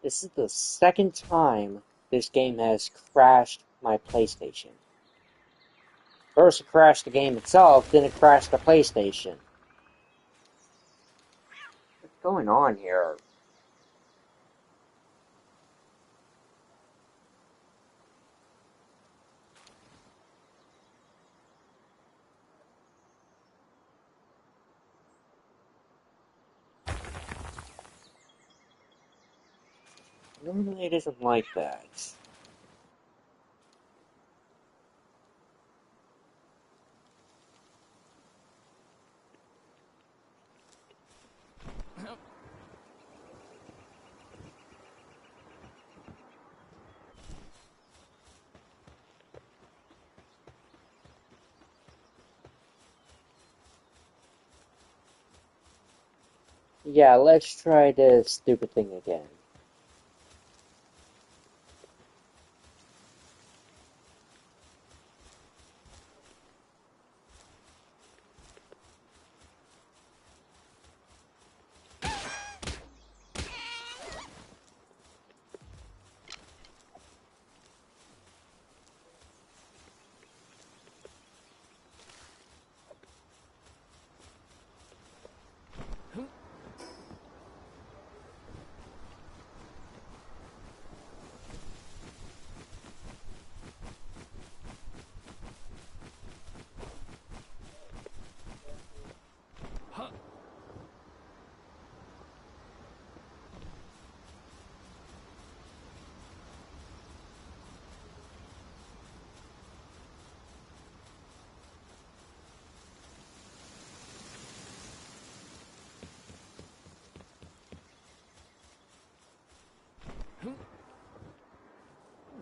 This is the second time this game has crashed my PlayStation. First it crashed the game itself, then it crashed the PlayStation. What's going on here? Normally it isn't like that. Yeah, let's try this stupid thing again.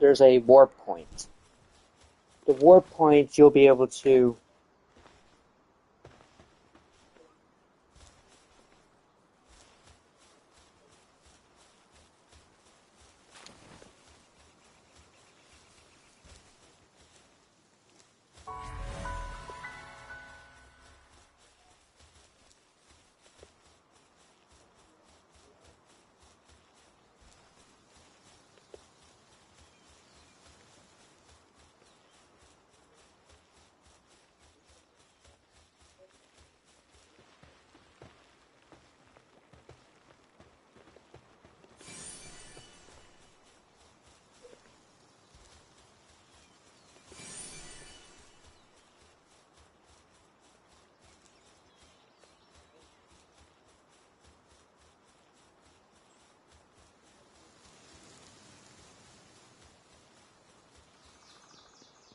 There's a warp point. The warp point you'll be able to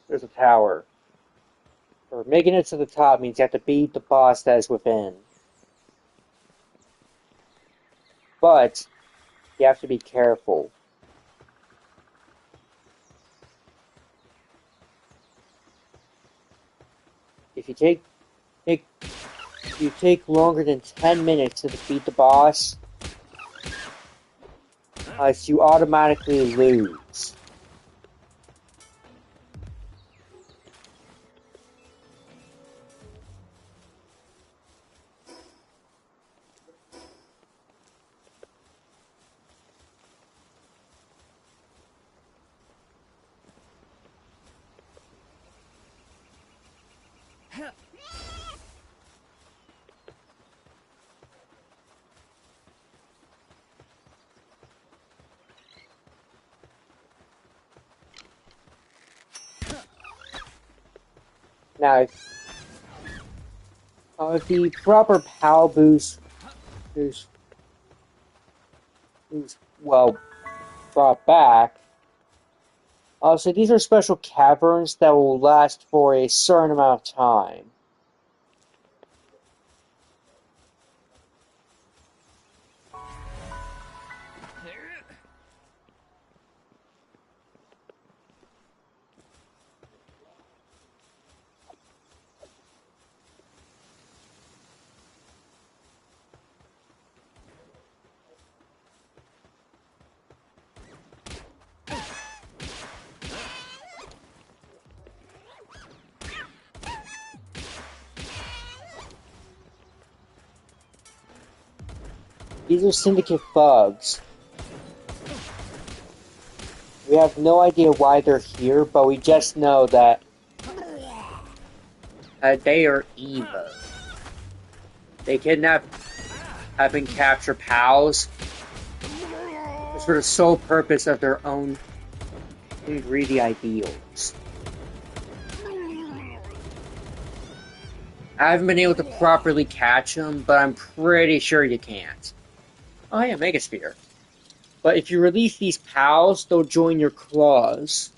there's a tower. Or making it to the top means you have to beat the boss that is within. But you have to be careful. If you take longer than 10 minutes to defeat the boss, you automatically lose. Now, if the proper POW boost is well brought back, so these are special caverns that will last for a certain amount of time. These are syndicate bugs. We have no idea why they're here, but we just know that they are evil. They kidnap and capture pals for the sole purpose of their own greedy ideals. I haven't been able to properly catch them, but I'm pretty sure you can't. Oh yeah, Megasphere. But if you release these pals, they'll join your claws.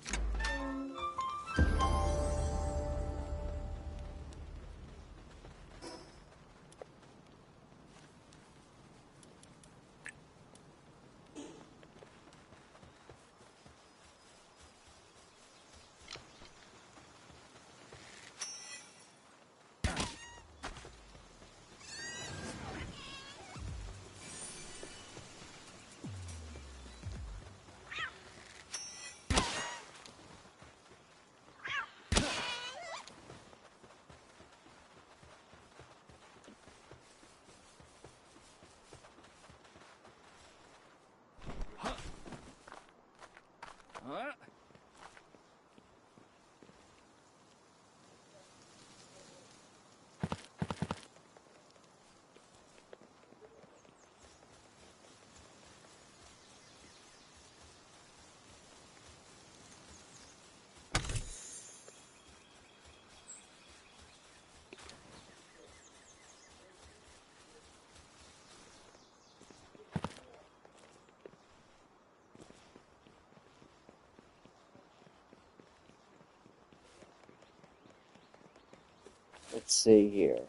Let's see here.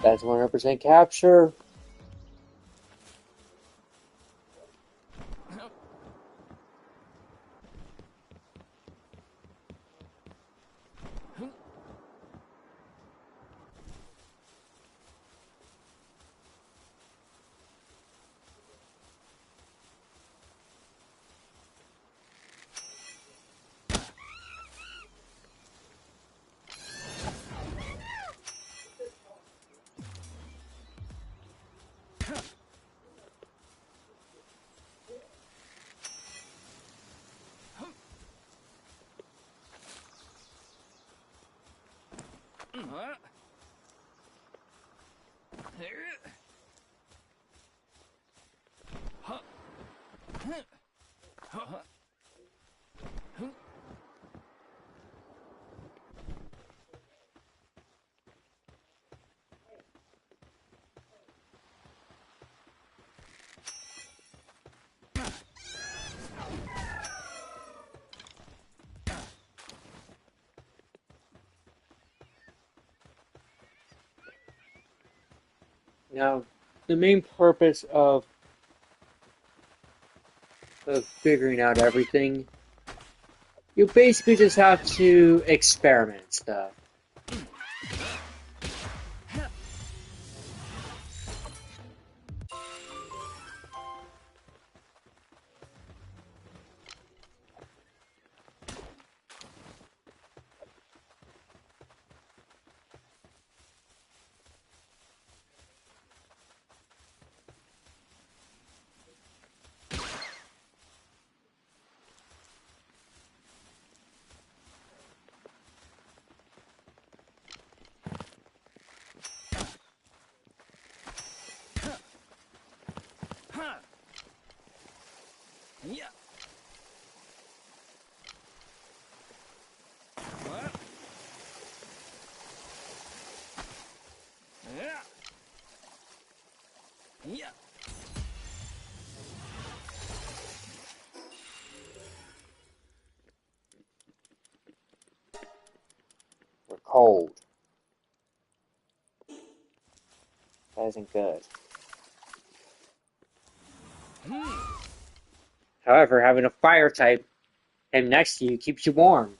That's 100% capture. Now, the main purpose of figuring out everything, you basically just have to experiment stuff. Yeah. Yeah. cold. That isn't good. However, having a fire type him next to you keeps you warm.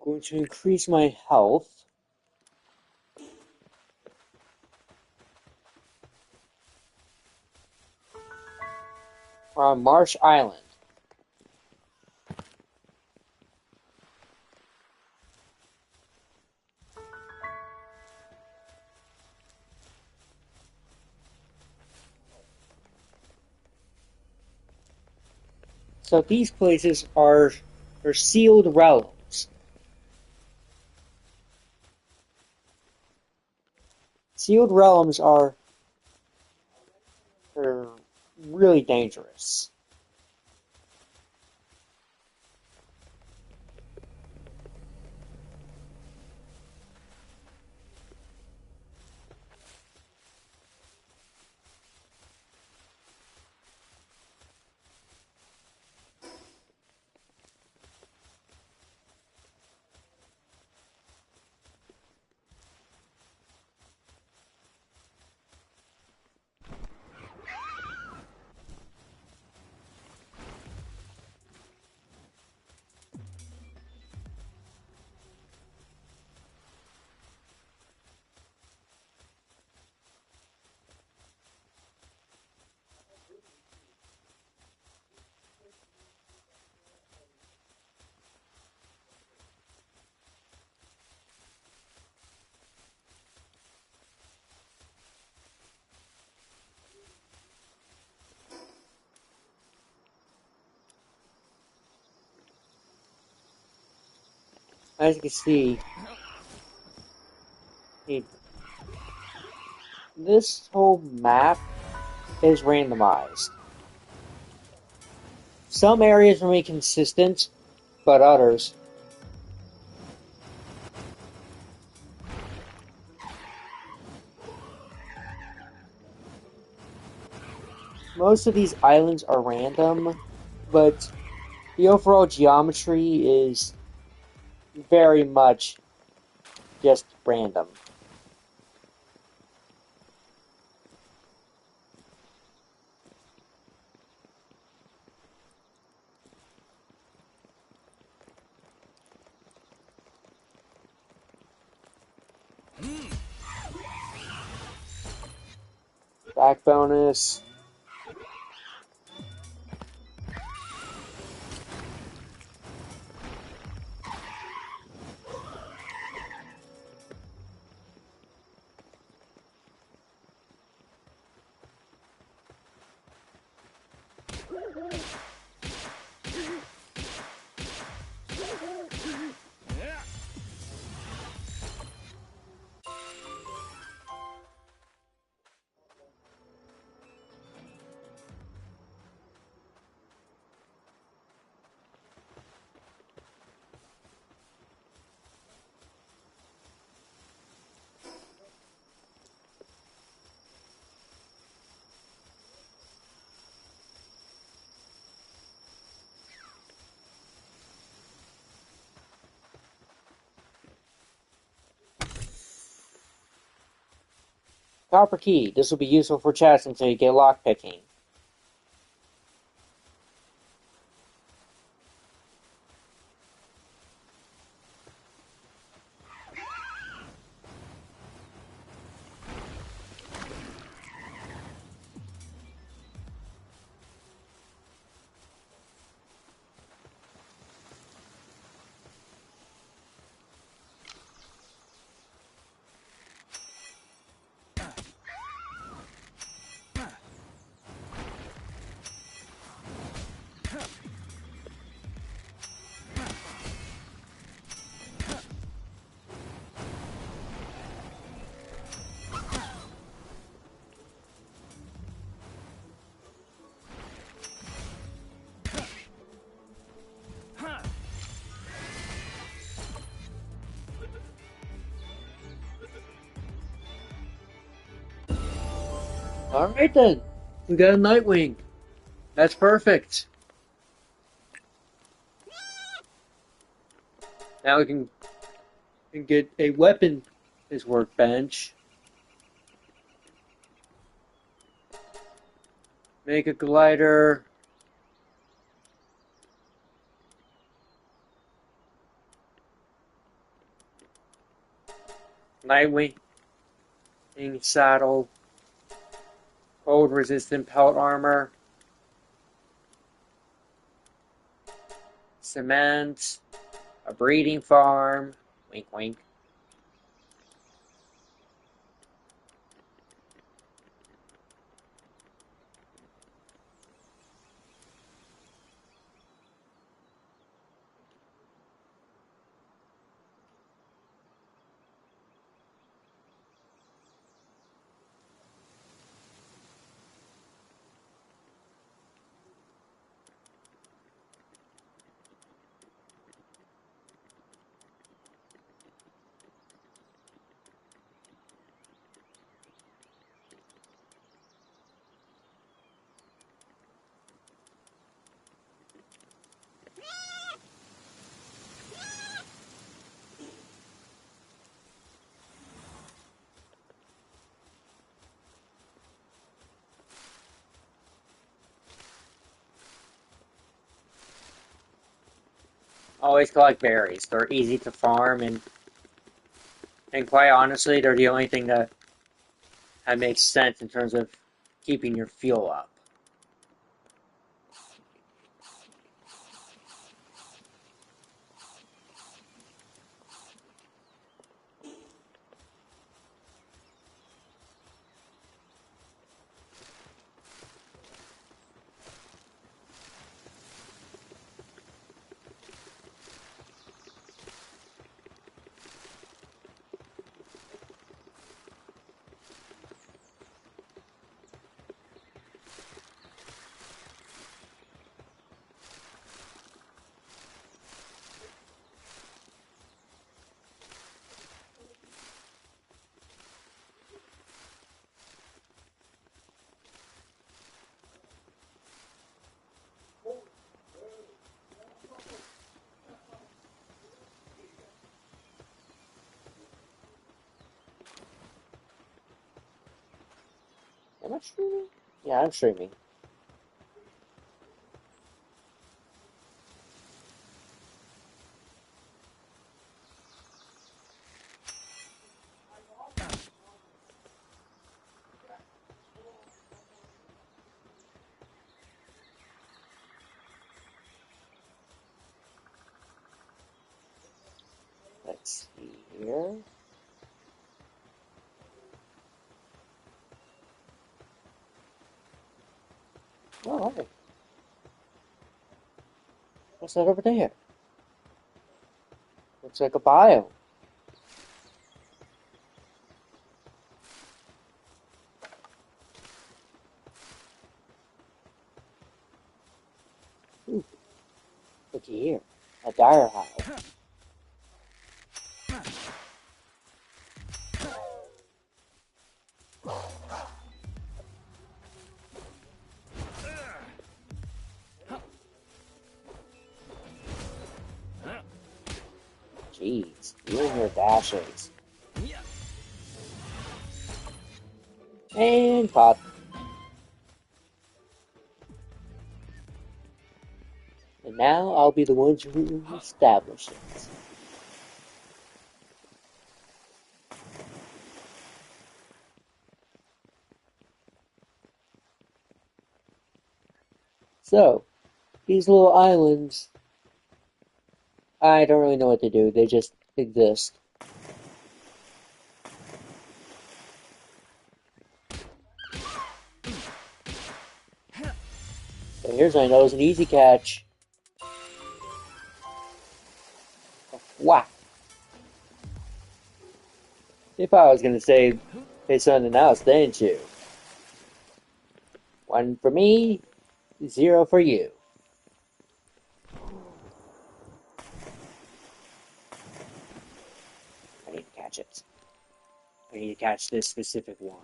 I'm going to increase my health. We're on Marsh Island. So these places are sealed realms. Sealed realms are really dangerous. As you can see, this whole map is randomized. Some areas remain consistent, but others. Most of these islands are random, but the overall geometry is very much just random. Back bonus. Copper key. This will be useful for chests until you get lockpicking. Alright then. We got a Nightwing. That's perfect. Now we can get a weapon his workbench. Make a glider. Nightwing saddle. Cold resistant pelt armor. Cement. A breeding farm. Wink wink. Always collect berries. They're easy to farm, and quite honestly, they're the only thing that makes sense in terms of keeping your fuel up. Am I streaming? Yeah, I'm streaming. Let's see here. Oh, hey. What's that over there? Looks like a bio. Ooh, looky here. A dire howl. Jeez, you and your dashes. And pop. And now I'll be the one to establish it. So, these little islands, I don't really know what to do. They just exist. So here's my nose, an easy catch. Whack. If I was gonna say something else, didn't you? One for me, 0 for you. I need to catch it. I need to catch this specific one.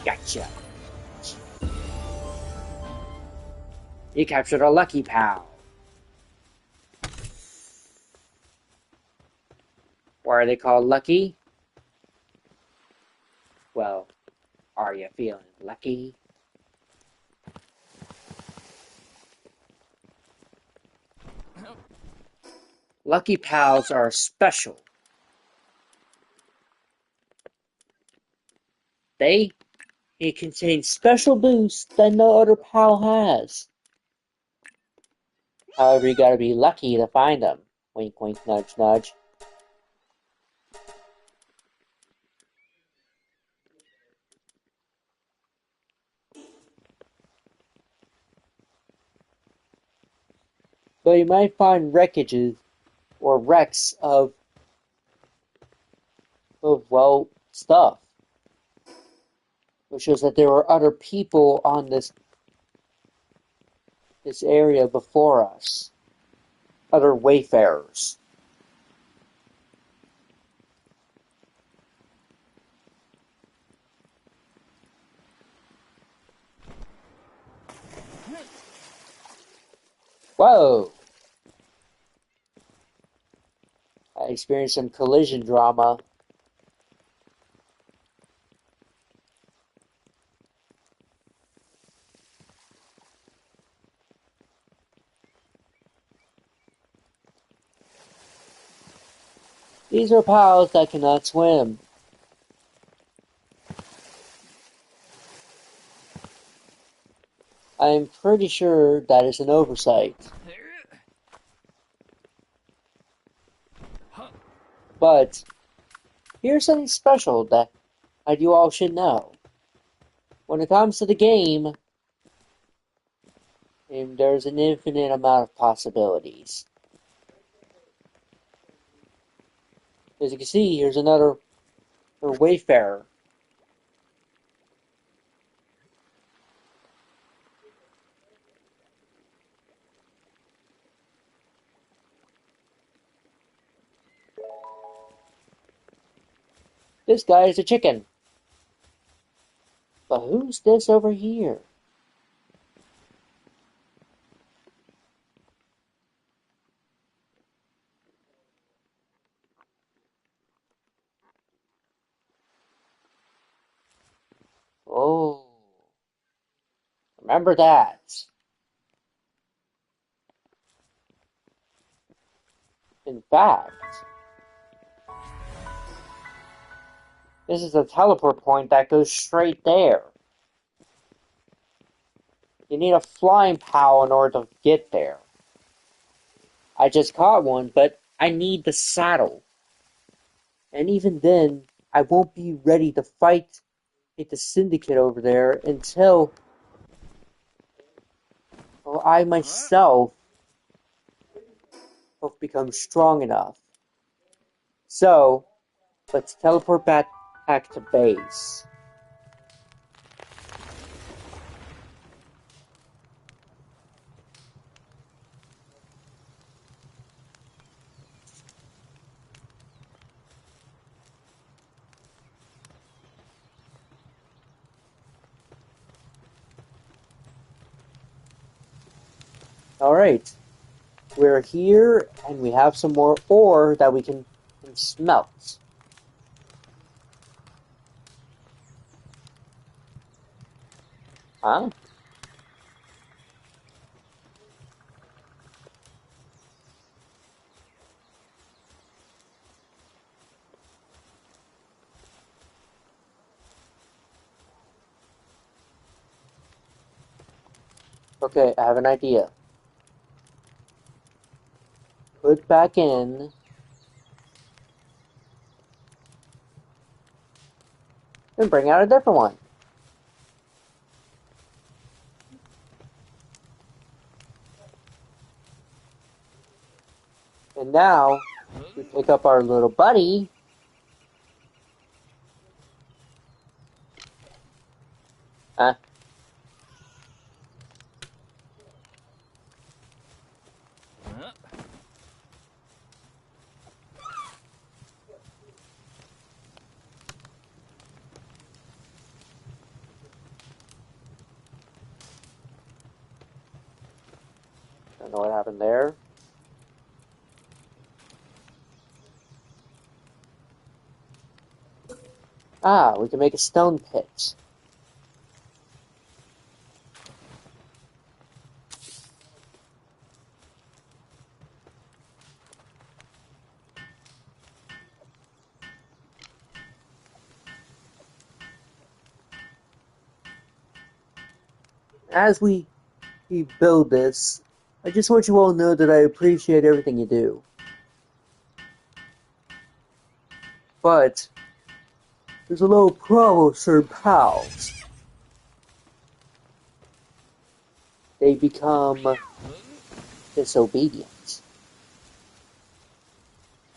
Gotcha. You captured a lucky pal. Why are they called lucky? Well, are you feeling lucky? Lucky pals are special. It contains special boosts that no other pal has. However, you gotta be lucky to find them. Wink, wink, nudge, nudge. But you might find wreckages or wrecks of stuff. Which shows that there were other people on this area before us. Other wayfarers. Whoa! I experienced some collision drama. These are pals that cannot swim. I'm pretty sure that is an oversight. But here's something special that you all should know. When it comes to the game, there's an infinite amount of possibilities. As you can see, here's another wayfarer. This guy is a chicken. But who's this over here? Oh, remember that. In fact, this is a teleport point that goes straight there. You need a flying POW in order to get there. I just caught one, but I need the saddle. And even then, I won't be ready to fight the syndicate over there until I myself have become strong enough. So, let's teleport back to base. Alright, we're here and we have some more ore that we can smelt. Huh? Okay, I have an idea. Put back in. And bring out a different one. And now, we pick up our little buddy. Huh? Don't know what happened there. Ah, we can make a stone pit. As we build this, I just want you all to know that I appreciate everything you do. But there's a little problem with certain pals. They become disobedient.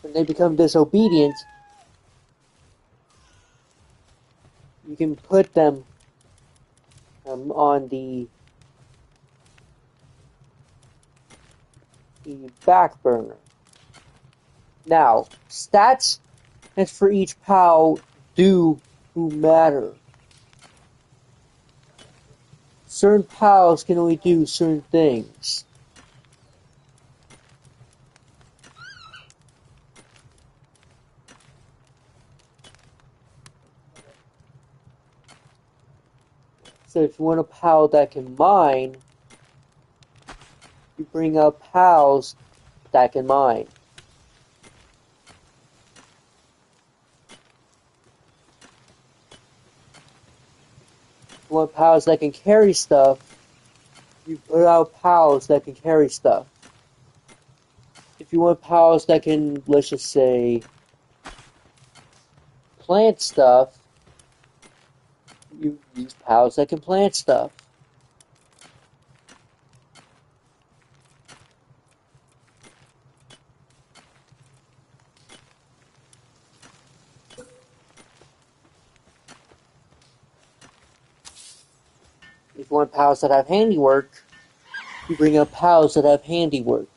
When they become disobedient, you can put them on the back burner. Now, stats as for each pal do who matter. Certain pals can only do certain things. So if you want a pal that can mine, you bring up pals that can mine. If you want pals that can carry stuff, you put out pals that can carry stuff. If you want pals that can, let's just say, plant stuff, you use pals that can plant stuff. If you want pals that have handiwork, you bring up pals that have handiwork.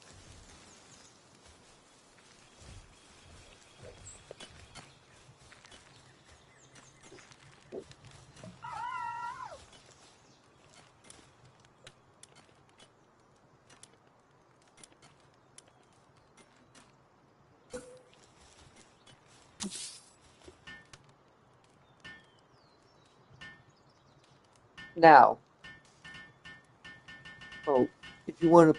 Now, if you want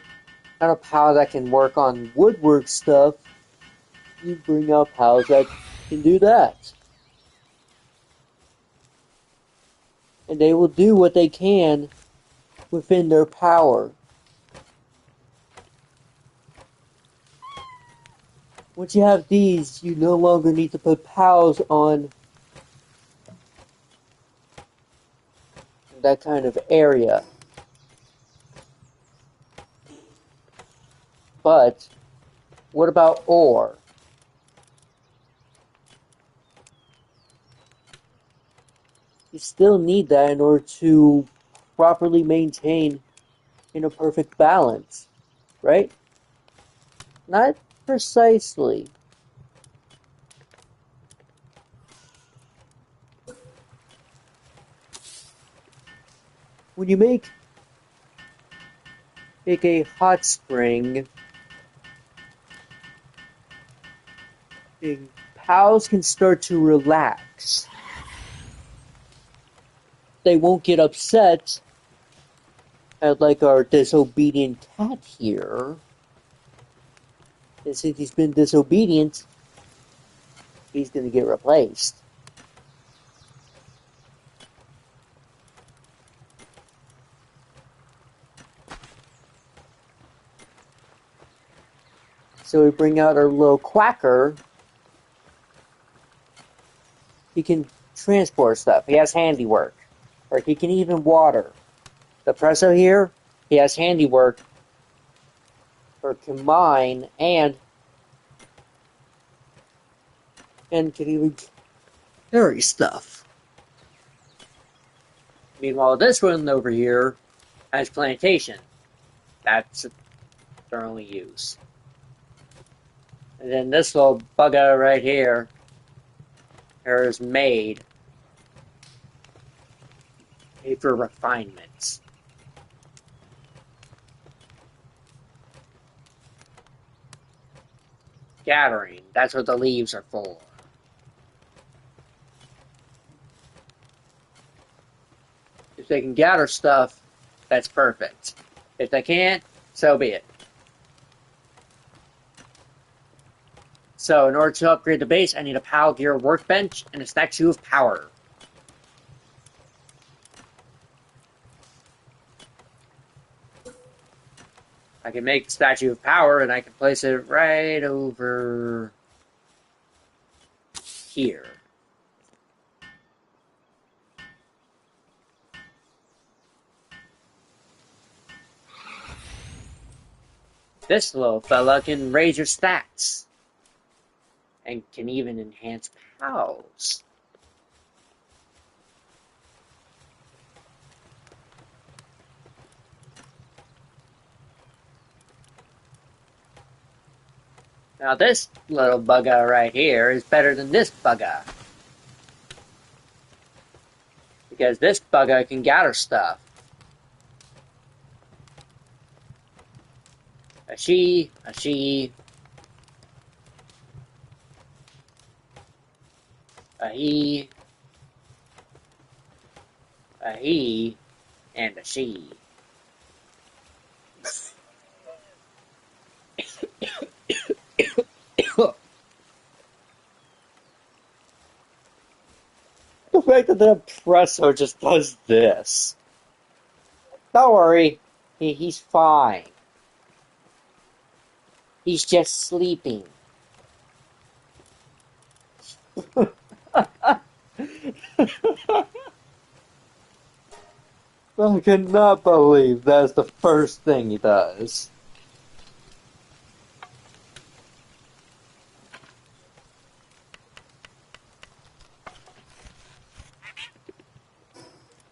a pal that can work on woodwork stuff, you bring up pals that can do that. And they will do what they can within their power. Once you have these, you no longer need to put pals on that kind of area. But what about ore? You still need that in order to properly maintain in a perfect balance, right? Not precisely. When you make a hot spring, the pals can start to relax. They won't get upset at like our disobedient cat here. And since he's been disobedient, he's gonna get replaced. So we bring out our little quacker. He can transport stuff. He has handiwork. Or he can even water. The presso here, he has handiwork. Or can mine and can even carry stuff. Meanwhile, this one over here has plantation. That's their only use. And then this little bugger right here is made for refinements. gathering. That's what the leaves are for. If they can gather stuff, that's perfect. If they can't, so be it. So in order to upgrade the base, I need a Pal Gear workbench and a statue of power. I can make the statue of power and I can place it right over here. This little fella can raise your stats and can even enhance pals. Now this little bugger right here is better than this bugger. Because this bugger can gather stuff. A she, a he, a he, and a she. The fact that the oppressor just does this. Don't worry, he's fine. He's just sleeping. I cannot believe that's the first thing he does.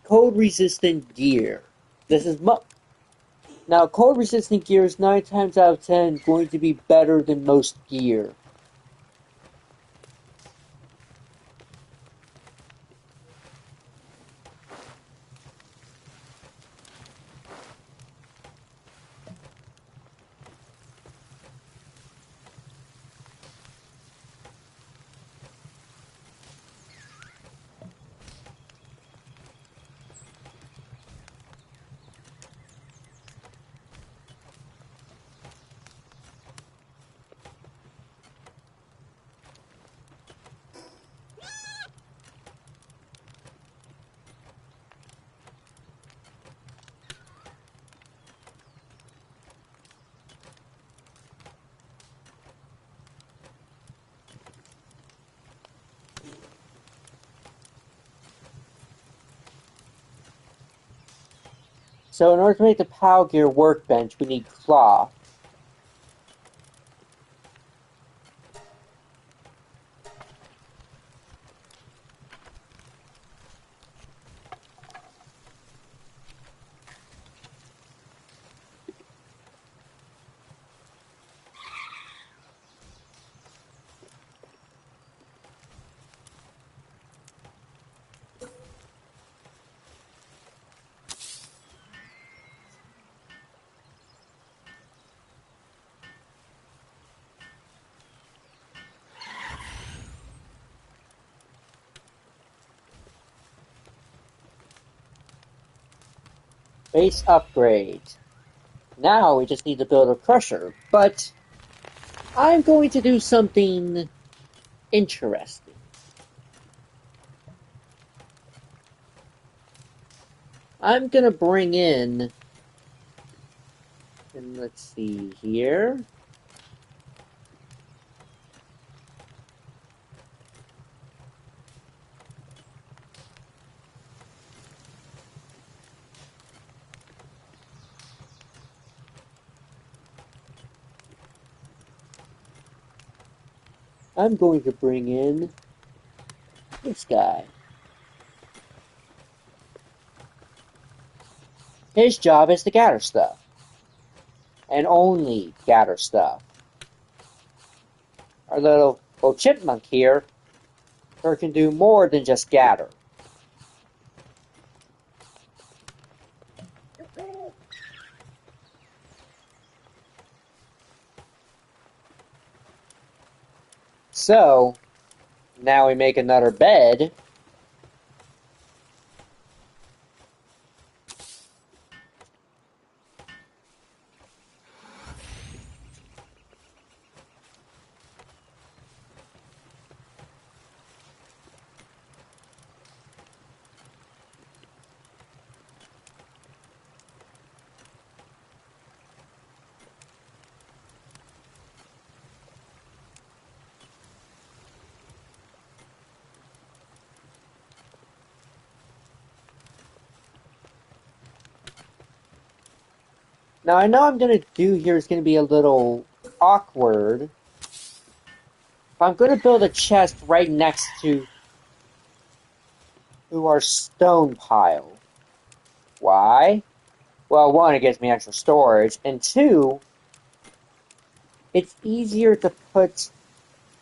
Cold-resistant gear. This is Now, cold-resistant gear is 9 times out of 10 going to be better than most gear. So in order to make the PAL gear workbench, we need cloth. Base upgrade. Now we just need to build a crusher, but I'm going to do something interesting. I'm gonna bring in, and let's see here. I'm going to bring in this guy. His job is to gather stuff. And only gather stuff. Our little chipmunk here can do more than just gather. So, now we make another bed. Now, I know I'm going to do here is going to be a little awkward. But I'm going to build a chest right next to our stone pile. Why? Well, one, it gives me extra storage, and two, it's easier to put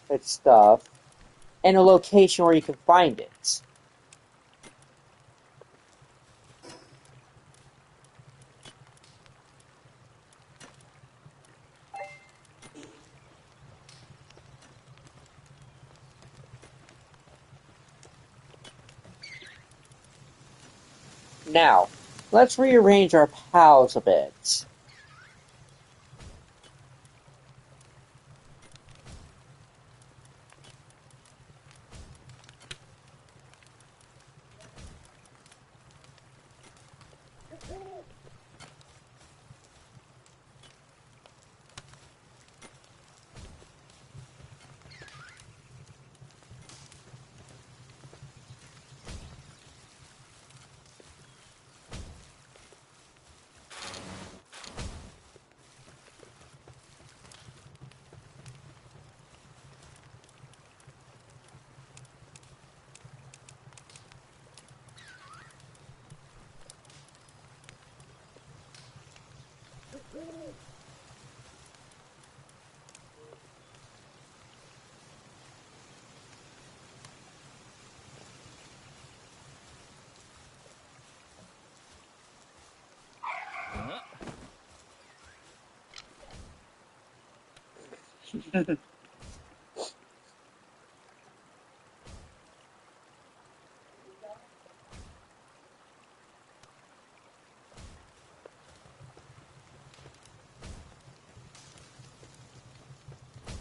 that stuff in a location where you can find it. Now, let's rearrange our piles a bit.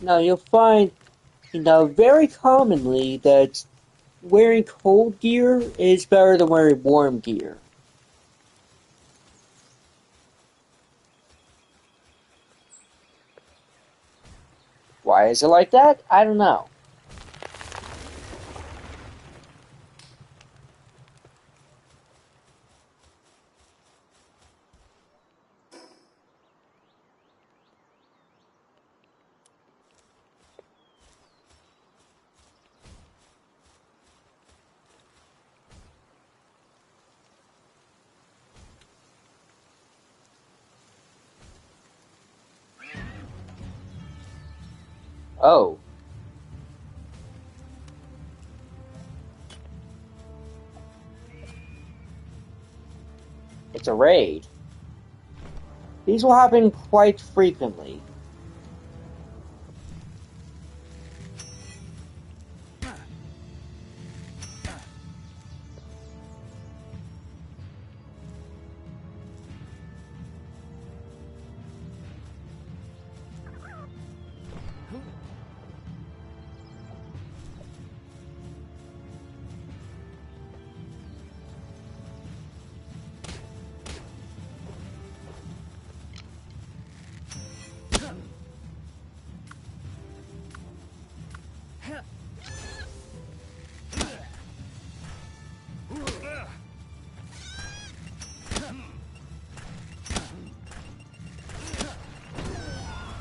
Now, you'll find, very commonly that wearing cold gear is better than wearing warm gear. Why is it like that? I don't know. Oh, it's a raid. These will happen quite frequently.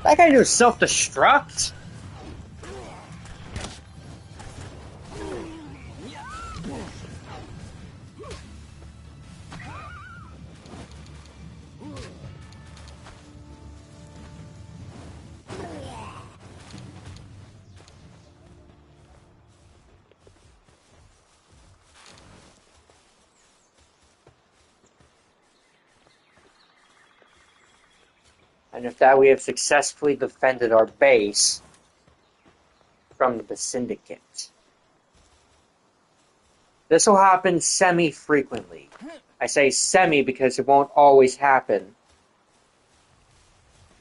That guy do self-destruct? And if that we have successfully defended our base from the syndicate. This will happen semi-frequently. I say semi because it won't always happen.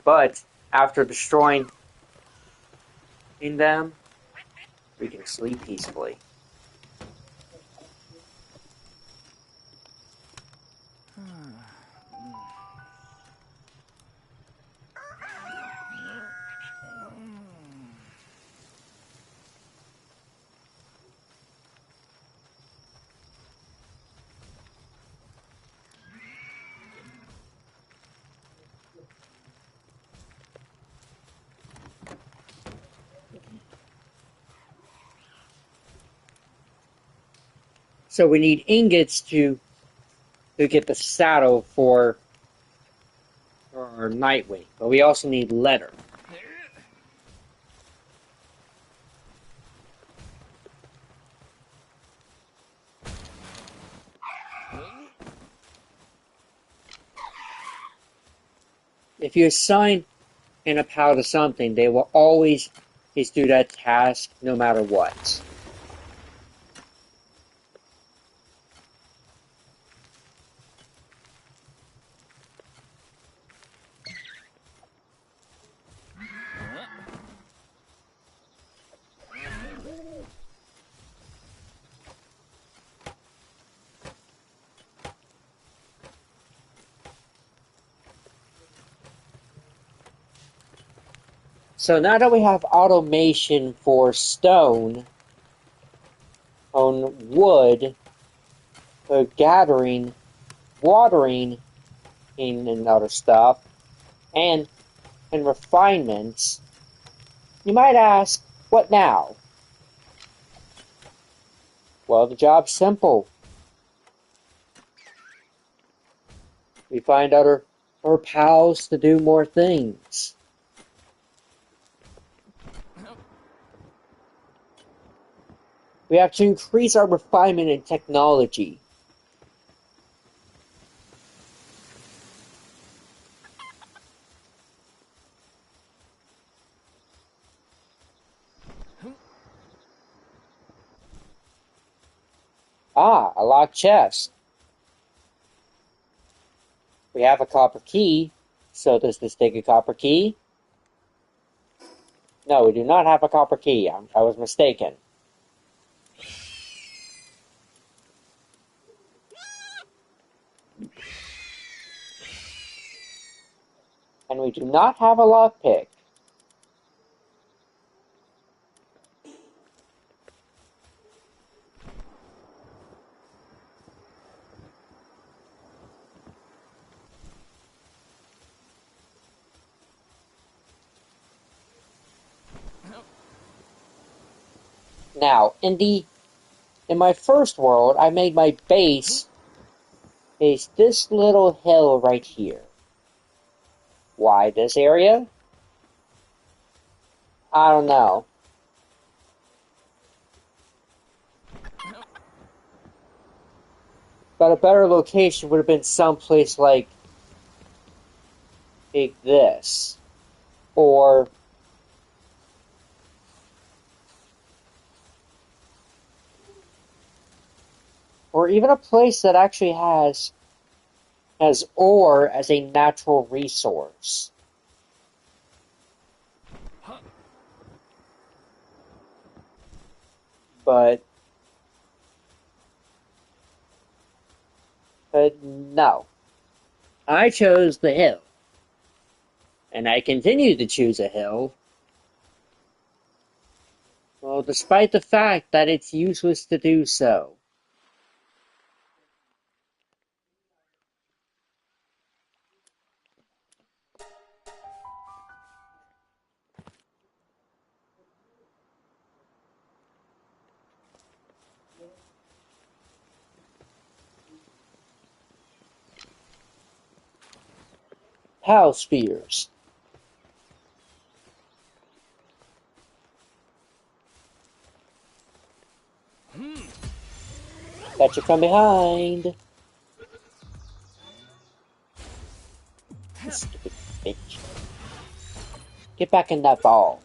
But after destroying them, we can sleep peacefully. So we need ingots to get the saddle for our Nightwing, but we also need leather. If you assign a pal to something, they will always do that task no matter what. So now that we have automation for stone, on wood, for gathering, watering, and other stuff, and refinements, you might ask, what now? Well, the job's simple. We find other pals to do more things. We have to increase our refinement in technology. Ah, a locked chest. We have a copper key. So does this take a copper key? No, we do not have a copper key. I was mistaken. And we do not have a lockpick. Now, in my first world, I made my base is this little hill right here. Why this area? I don't know. But a better location would have been someplace like this. Or even a place that actually has ore as a natural resource. But no. I chose the hill. And I continue to choose a hill. Well, despite the fact that it's useless to do so. Pal spheres. Got you from behind. Stupid bitch. Get back in that ball.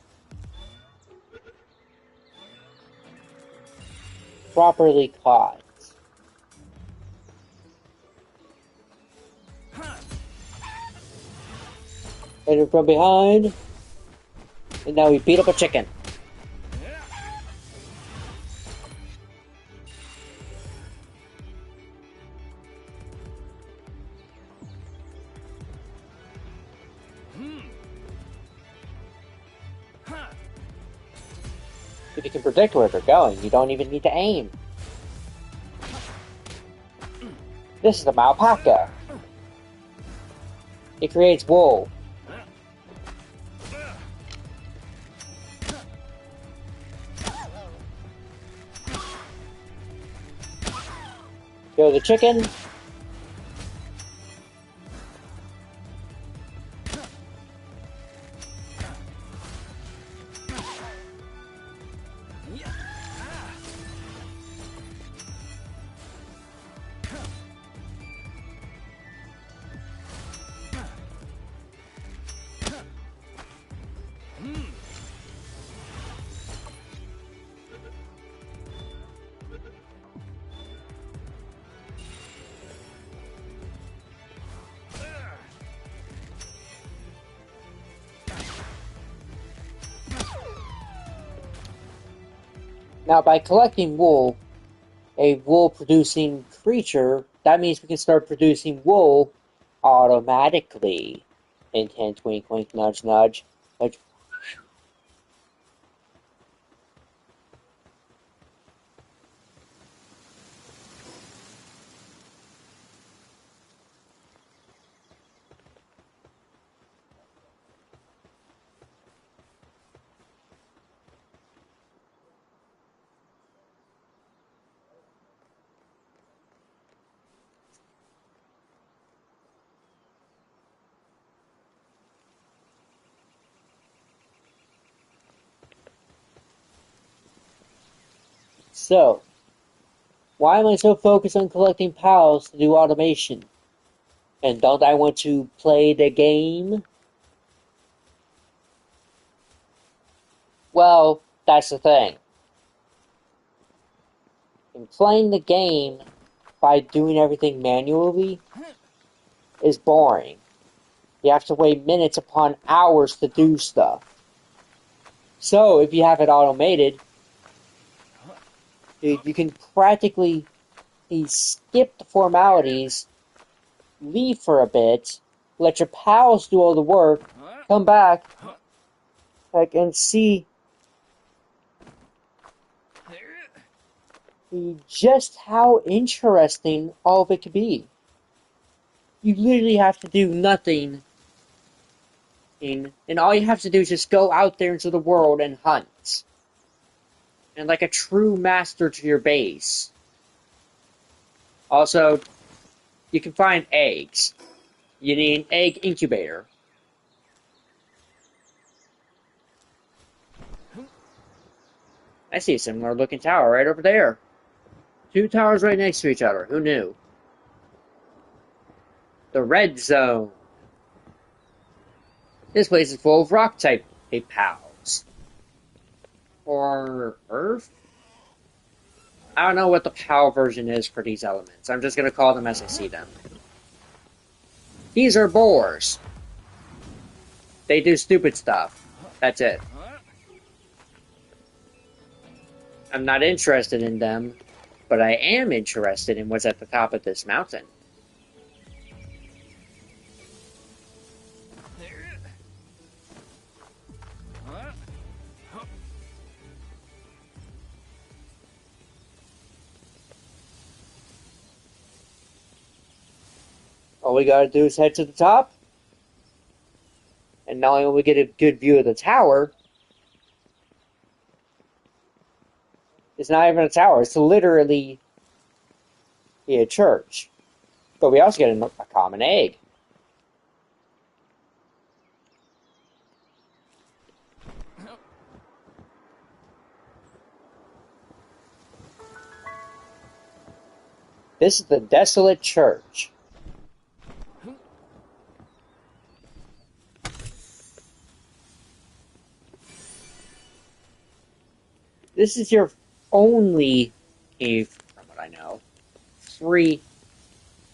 properly caught. Hit him from behind. And now we beat up a chicken. If you can predict where they're going, you don't even need to aim. This is the alpaca. It creates wool. Kill the chicken. Now, by collecting wool, a wool-producing creature, that means we can start producing wool automatically. Hint, hint, wink, wink, nudge, nudge. Like, so, why am I so focused on collecting pals to do automation? And don't I want to play the game? Well, that's the thing. And playing the game by doing everything manually is boring. You have to wait minutes upon hours to do stuff. So, if you have it automated, you can practically skip the formalities, leave for a bit, let your pals do all the work, come back, and see just how interesting all of it could be. You literally have to do nothing, and all you have to do is just go out there into the world and hunt. And like a true master to your base. Also, you can find eggs. You need an egg incubator. I see a similar looking tower right over there. Two towers right next to each other. Who knew? The red zone. This place is full of rock type pals. Or earth? I don't know what the PAL version is for these elements. I'm just going to call them as I see them. These are boars. They do stupid stuff. That's it. I'm not interested in them, but I am interested in what's at the top of this mountain. All we gotta do is head to the top, and not only will we get a good view of the tower, it's not even a tower, it's literally a church. But we also get a common egg. This is the desolate church. This is your only from what I know, 3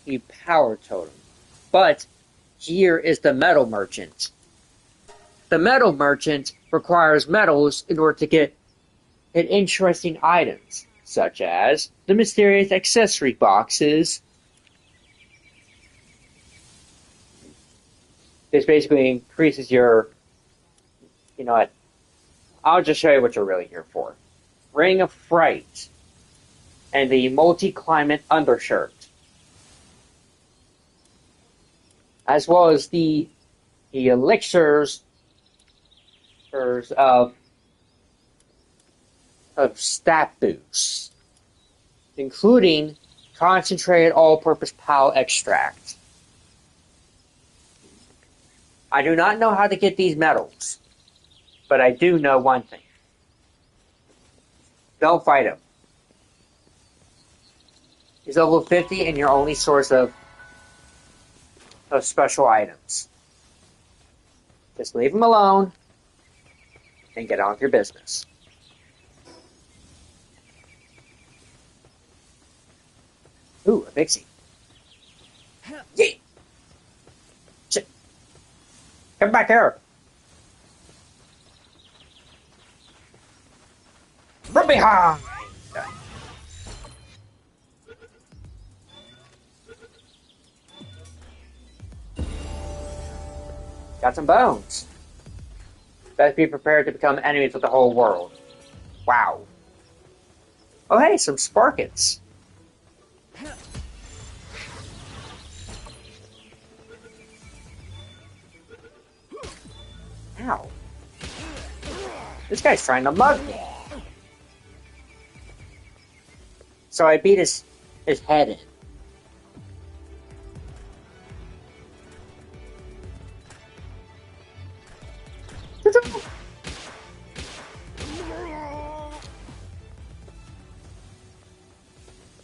a power totem. But here is the metal merchant. The metal merchant requires metals in order to get interesting items, such as the mysterious accessory boxes. This basically increases your, you know what, I'll just show you what you're really here for. Ring of Fright and the multi-climate undershirt. As well as the elixirs of stat boosts, including concentrated all-purpose PAL extract. I do not know how to get these metals, but I do know one thing. Don't fight him. He's level 50 and your only source of special items. Just leave him alone and get on with your business. Ooh, a pixie. Yeah! Shit. Come back here! From behind! Got some bones. Best be prepared to become enemies with the whole world. Wow. Oh hey, some sparkets. Ow. This guy's trying to mug me. So I beat his head in.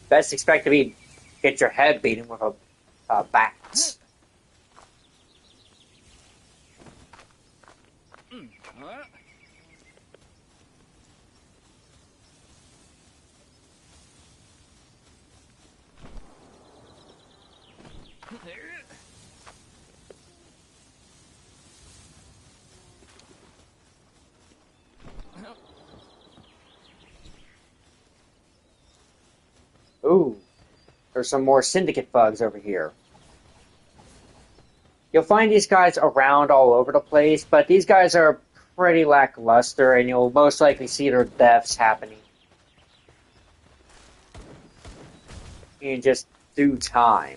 Best expect to get your head beaten with a bat. Ooh, there's some more syndicate bugs over here. You'll find these guys around all over the place, but these guys are pretty lackluster, and you'll most likely see their deaths happening in just due time.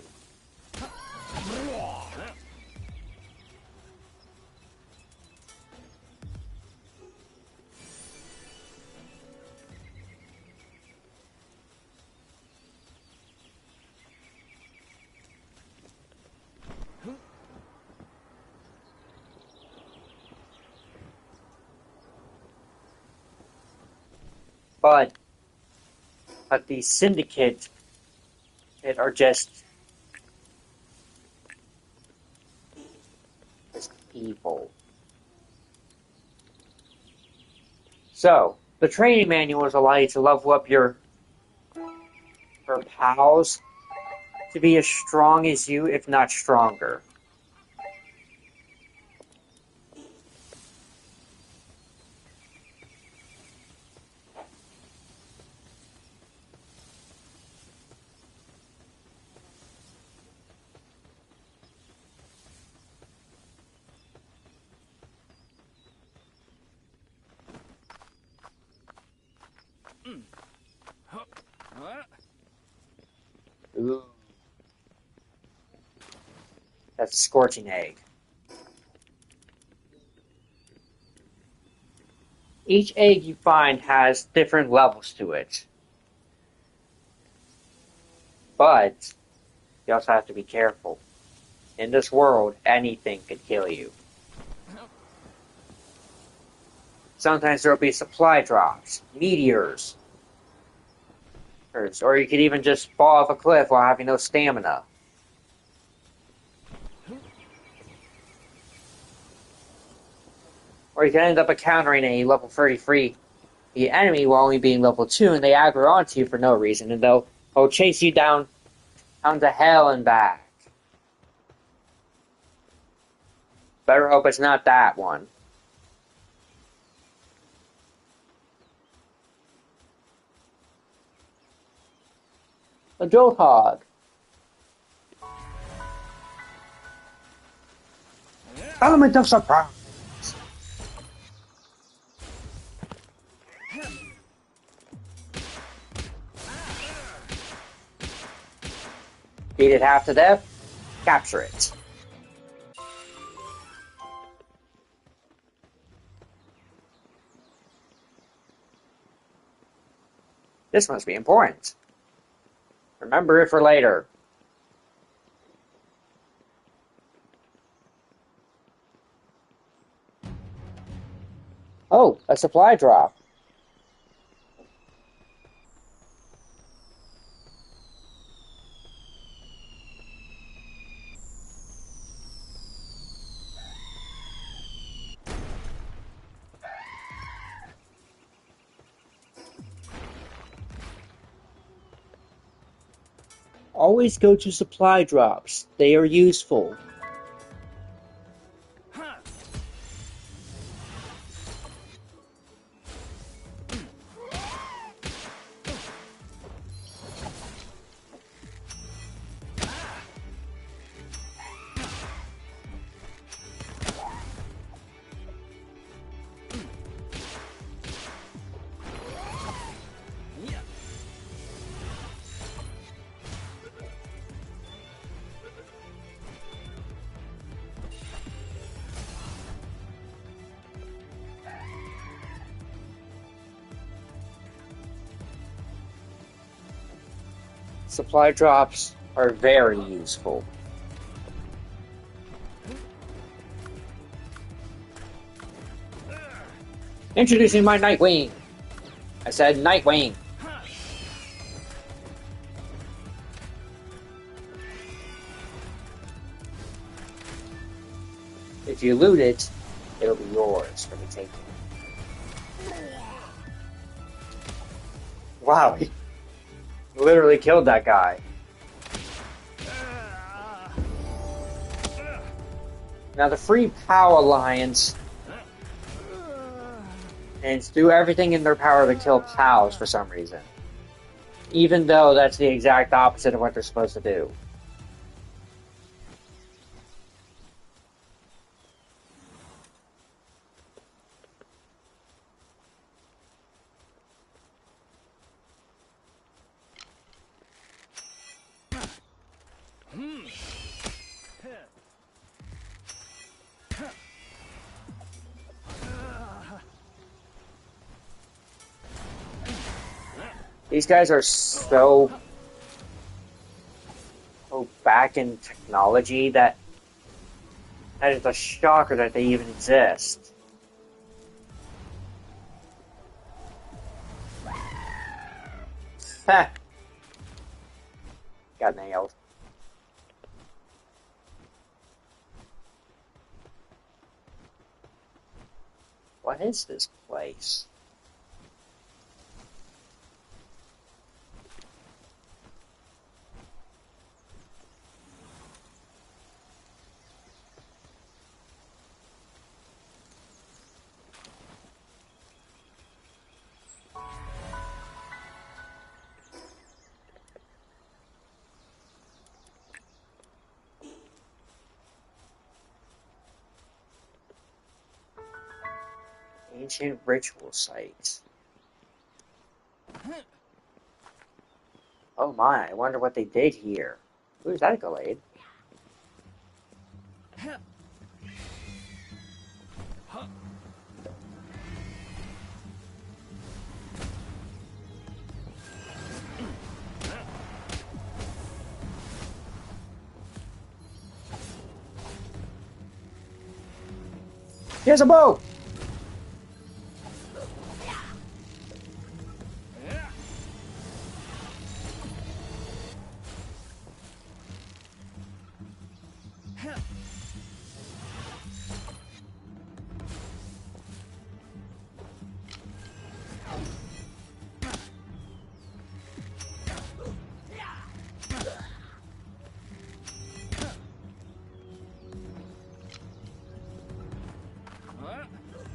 But the syndicate are just evil. So the training manuals allow you to level up your pals to be as strong as you, if not stronger. Ooh. That's a scorching egg. Each egg you find has different levels to it. But you also have to be careful. In this world, anything could kill you. Sometimes there will be supply drops, meteors, or you could even just fall off a cliff while having no stamina. Or you can end up encountering a level 33 the enemy while only being level 2, and they aggro onto you for no reason, and they'll chase you down to hell and back. Better hope it's not that one. A drill hog. Element of surprise. Beat it half to death. Capture it. This must be important. Remember it for later. Oh, a supply drop. Always go to supply drops. They are useful. Supply drops are very useful. Introducing my Nightwing. I said Nightwing. If you loot it, it'll be yours for the taking. Wow, he literally killed that guy. Now the Free POW Alliance and do everything in their power to kill POWs for some reason. Even though that's the exact opposite of what they're supposed to do. These guys are so back in technology that is a shocker that they even exist. Ha! Got nailed. What is this place? Ancient ritual site. Oh my, I wonder what they did here. Who's that Gallade? Here's a bow!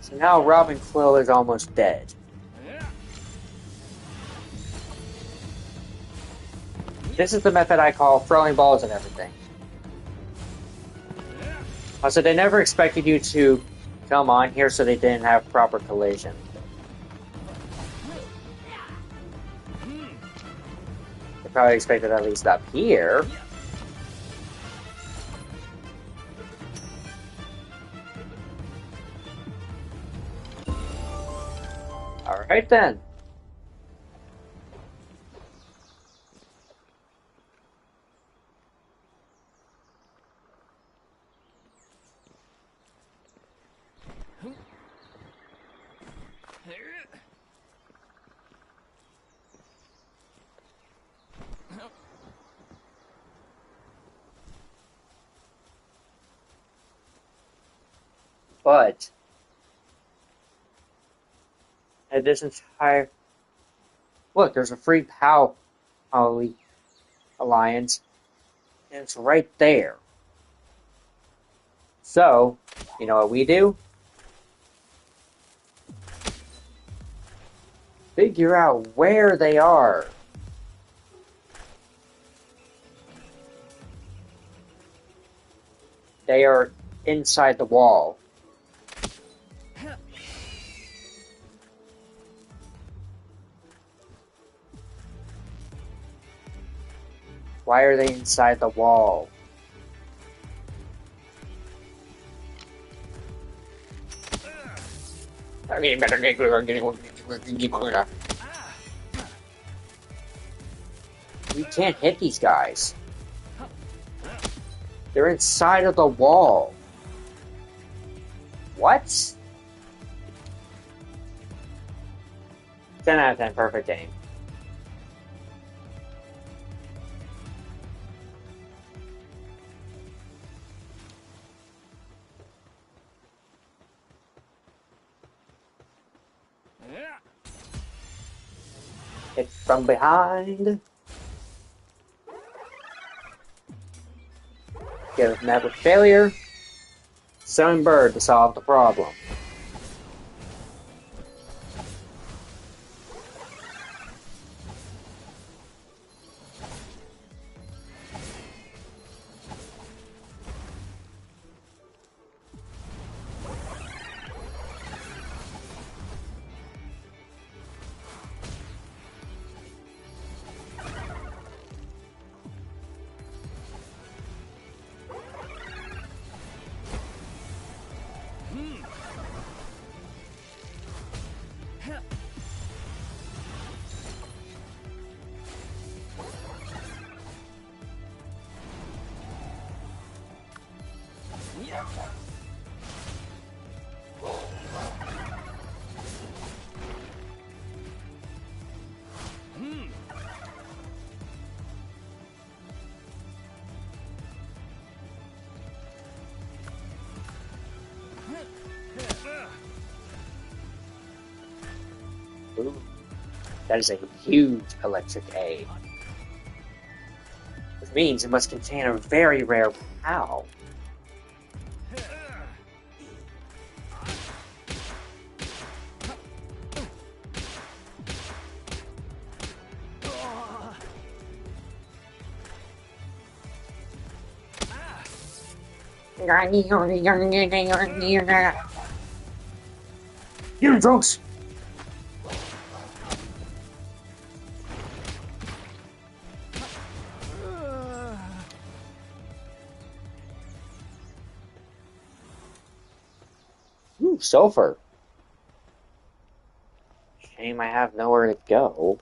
So now Robin Quill is almost dead. This is the method I call throwing balls and everything. Also, they never expected you to come on here, so they didn't have proper collision. They probably expected at least up here. Alright then. But at this entire look, there's a free PAL alliance, and it's right there. So, you know what we do? Figure out where they are. They are inside the wall. Why are they inside the wall? We can't hit these guys. They're inside of the wall. What? 10 out of 10, perfect aim. Hit from behind. Give never failure. Summon bird to solve the problem. Ooh, that is a huge electric A. Which means it must contain a very rare POW. You drugs! Ooh, sulfur. Shame I have nowhere to go.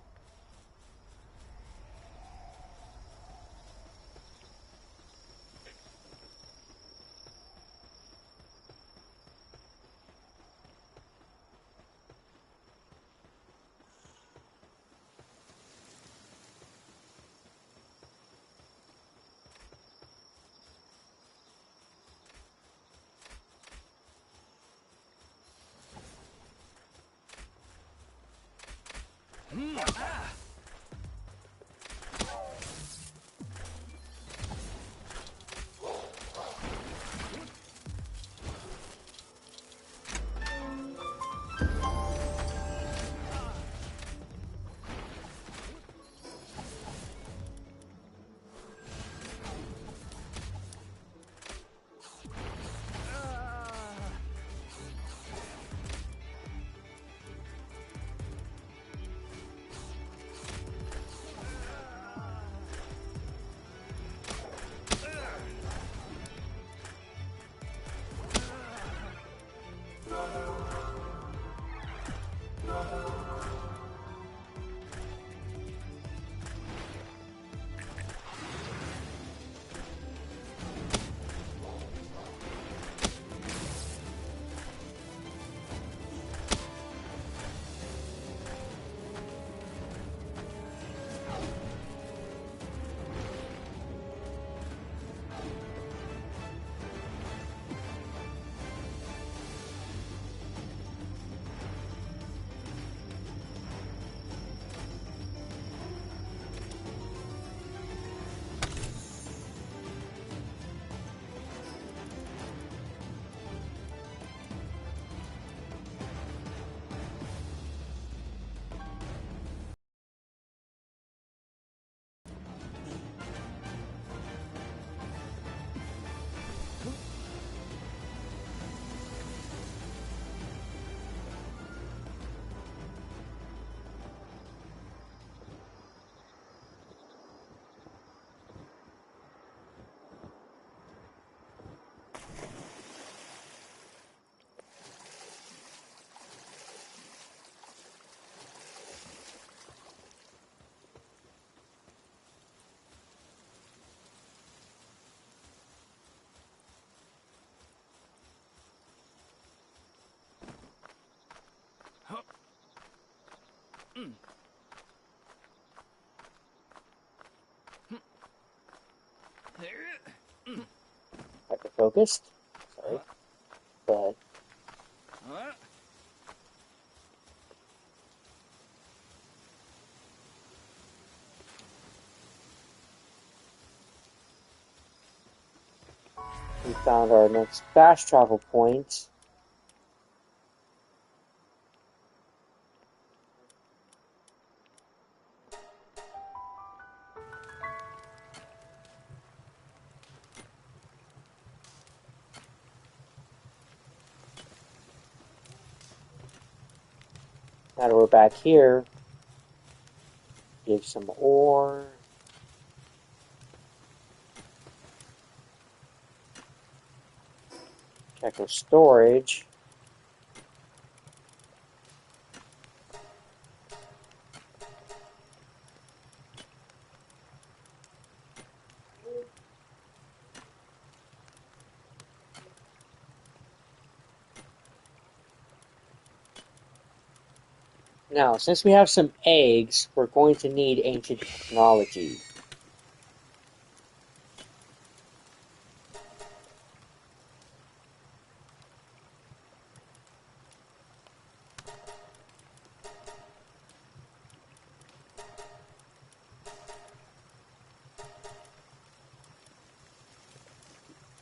Hyper-focused. Sorry. But... we found our next fast travel point. Now that we're back here, give some ore. Check our storage. Now, since we have some eggs, we're going to need ancient technology.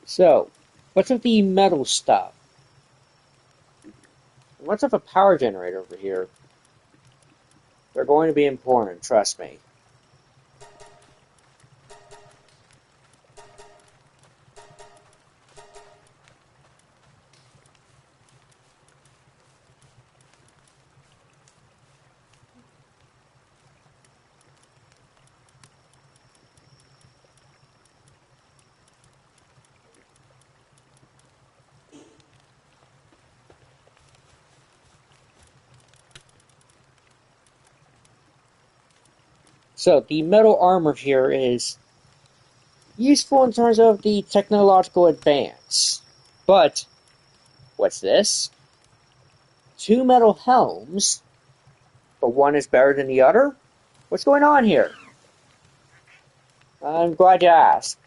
So, what's with the metal stuff? What's with a power generator over here? They're going to be important, trust me. So, the metal armor here is useful in terms of the technological advance. But, what's this? 2 metal helms, but one is better than the other? What's going on here? I'm glad you asked.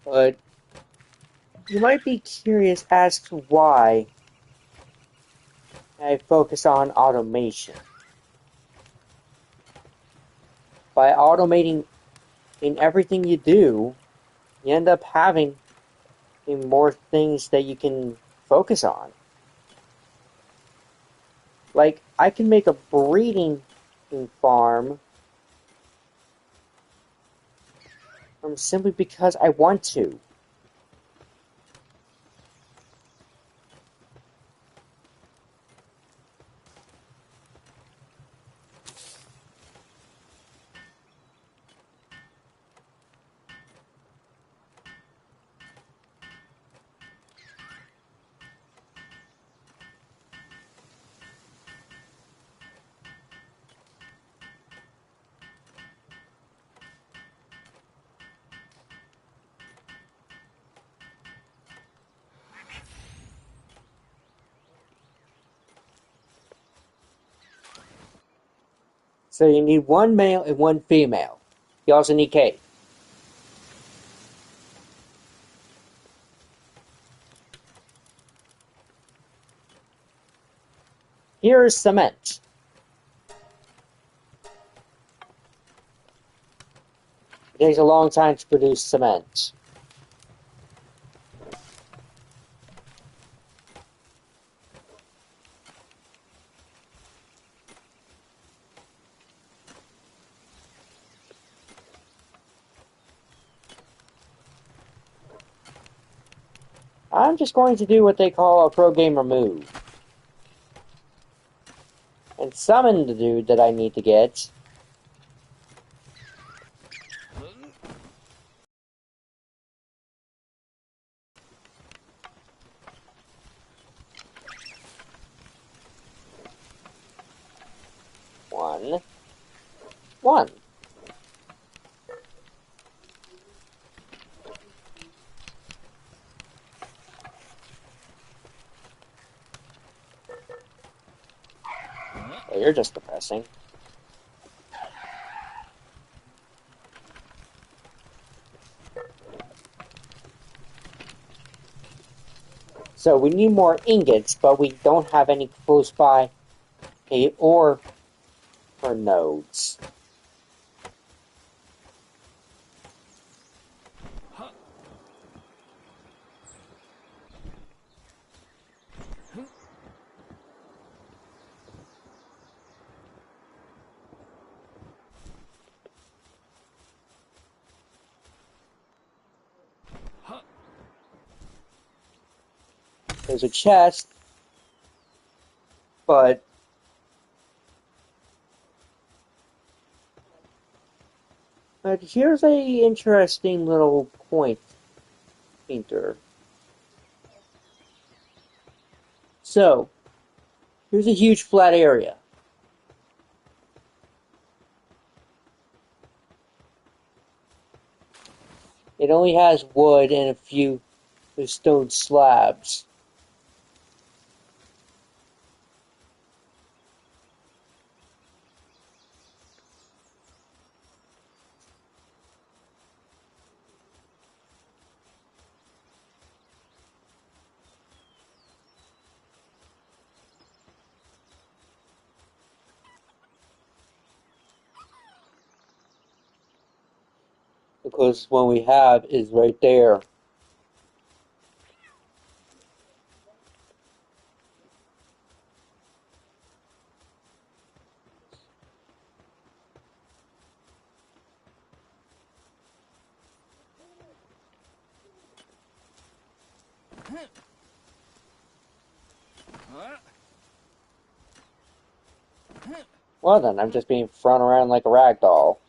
But you might be curious as to why I focus on automation. By automating in everything you do, you end up having more things that you can focus on. Like, I can make a breeding farm simply because I want to. So you need 1 male and 1 female. You also need Kate. Here is cement. It takes a long time to produce cement. I'm just going to do what they call a pro gamer move. And summon the dude that I need to get. One. Oh, you're just depressing. So we need more ingots, but we don't have any close by ore or nodes. There's a chest, but here's a interesting little point painter. So, here's a huge flat area. It only has wood and a few stone slabs. Because what we have is right there. Well then, I'm just being thrown around like a rag doll.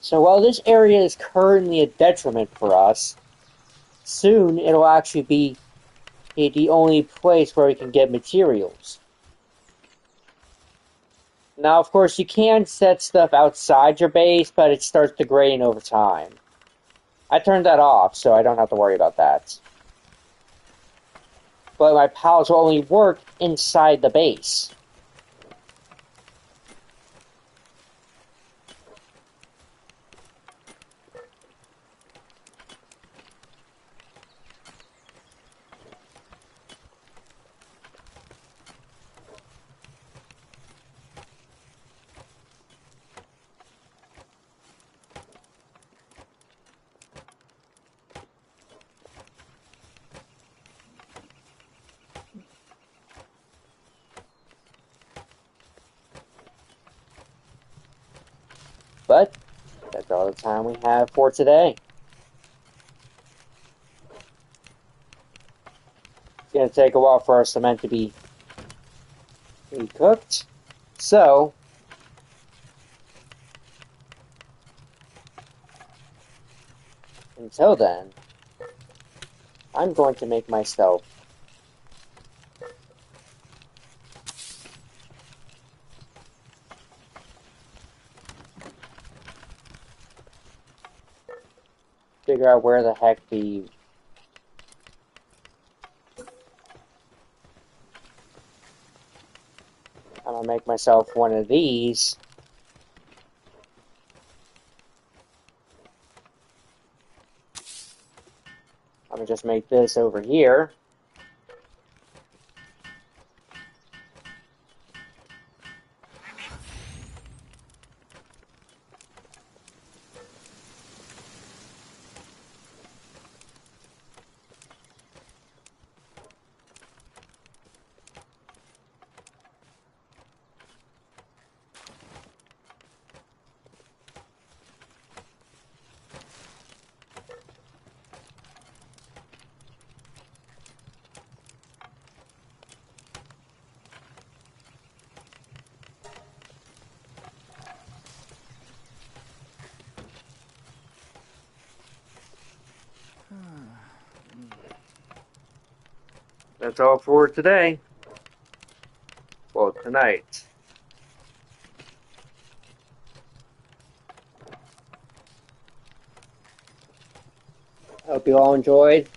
So while this area is currently a detriment for us, soon it'll actually be the only place where we can get materials. Now, of course, you can set stuff outside your base, but it starts degrading over time. I turned that off, so I don't have to worry about that. But my pals will only work inside the base. But that's all the time we have for today. It's going to take a while for our cement to be cooked. So, until then, I'm going to make myself figure out where the heck the I'm gonna make myself one of these. I'm can just make this over here. That's all for today. Well, tonight. I hope you all enjoyed.